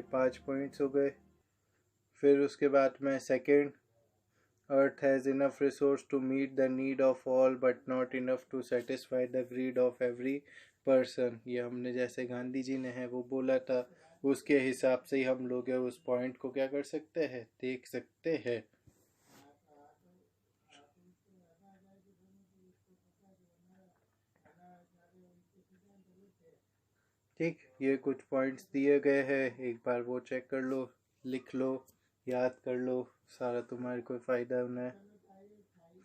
ये 5 पॉइंट्स हो गए। फिर उसके बाद में second, earth has enough resource to meet the need of all but not enough to satisfy the greed of every person. ये हमने जैसे गांधी जी ने है वो बोला था, उसके हिसाब से ही हम लोग है उस पॉइंट को क्या कर सकते हैं, देख सकते हैं। ठीक, ये कुछ पॉइंट्स दिए गए हैं, एक बार वो चेक कर लो, लिख लो, याद कर लो, सारा तुम्हारे कोई फ़ायदा होना है।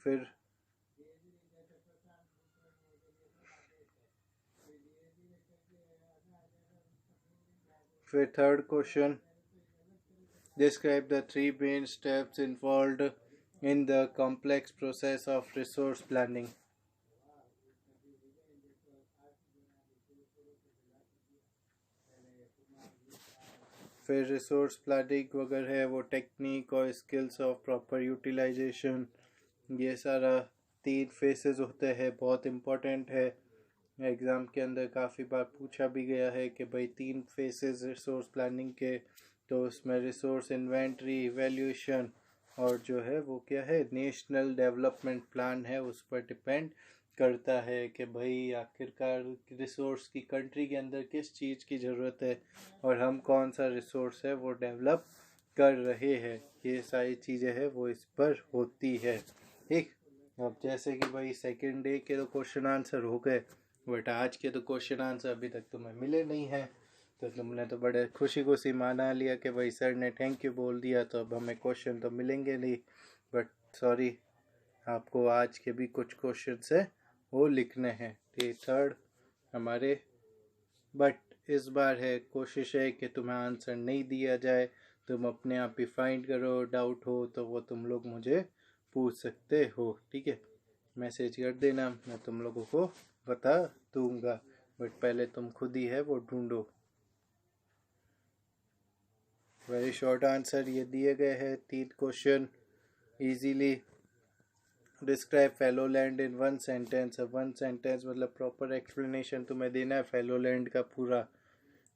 फिर third question, describe the three main steps involved in the complex process of resource planning। फिर रिसोर्स प्लानिंग वगैरह है वो टेक्निक और स्किल्स ऑफ प्रॉपर यूटिलाइजेशन, ये सारा 3 फेसेस होते हैं, बहुत इम्पोर्टेंट है। एग्ज़ाम के अंदर काफ़ी बार पूछा भी गया है कि भाई 3 फेसेस रिसोर्स प्लानिंग के, तो उसमें रिसोर्स इन्वेंट्री, इवैल्यूएशन और जो है वो क्या है, नेशनल डेवलपमेंट प्लान है, उस पर डिपेंड करता है कि भाई आखिरकार रिसोर्स की कंट्री के अंदर किस चीज़ की ज़रूरत है और हम कौन सा रिसोर्स है वो डेवलप कर रहे हैं। ये सारी चीज़ें हैं वो इस पर होती है। ठीक, अब जैसे कि भाई सेकेंड डे के तो क्वेश्चन आंसर हो गए, बट आज के तो क्वेश्चन आंसर अभी तक तुम्हें मिले नहीं हैं, तो तुमने तो बड़े खुशी माना लिया कि भाई सर ने थैंक यू बोल दिया तो अब हमें क्वेश्चन तो मिलेंगे नहीं। बट सॉरी, आपको आज के भी कुछ क्वेश्चन है वो लिखने हैं। ठीक, थर्ड हमारे, बट इस बार है कोशिश है कि तुम्हें आंसर नहीं दिया जाए, तुम अपने आप ही फाइंड करो, डाउट हो तो वो तुम लोग मुझे पूछ सकते हो। ठीक है, मैसेज कर देना, मैं तुम लोगों को बता दूंगा, बट पहले तुम खुद ही है वो ढूंढो। वेरी शॉर्ट आंसर ये दिए गए हैं 3 क्वेश्चन इजीली। डिस्क्राइब फेलोलैंड इन 1 सेंटेंस। 1 सेंटेंस मतलब प्रॉपर एक्सप्लेनेशन तुम्हें देना है फेलोलैंड का पूरा।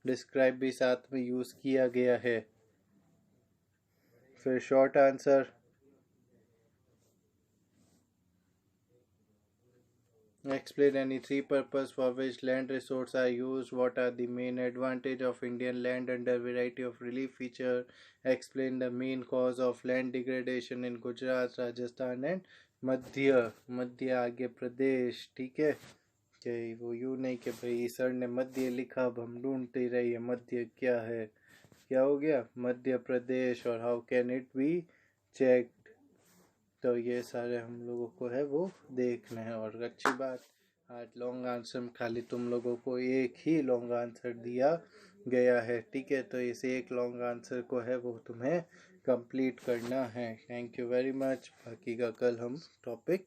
डिस्क्राइब भी साथ में यूज़ किया गया है। फिर short answer, explain any 3 purpose for which land resources are used. What are the main advantage of Indian land under variety of relief feature? Explain the main cause of land degradation in Gujarat, Rajasthan and मध्य आगे प्रदेश। ठीक है, कि वो यूँ नहीं कि भाई sir ने मध्य लिखा अब हम ढूंढते रहिए मध्य क्या है, क्या हो गया मध्य प्रदेश, और how can it be check. तो ये सारे हम लोगों को है वो देखना है। और अच्छी बात, आज लॉन्ग आंसर में खाली तुम लोगों को एक ही लॉन्ग आंसर दिया गया है। ठीक है, तो इस एक लॉन्ग आंसर को है वो तुम्हें कंप्लीट करना है। थैंक यू वेरी मच, बाकी का कल हम टॉपिक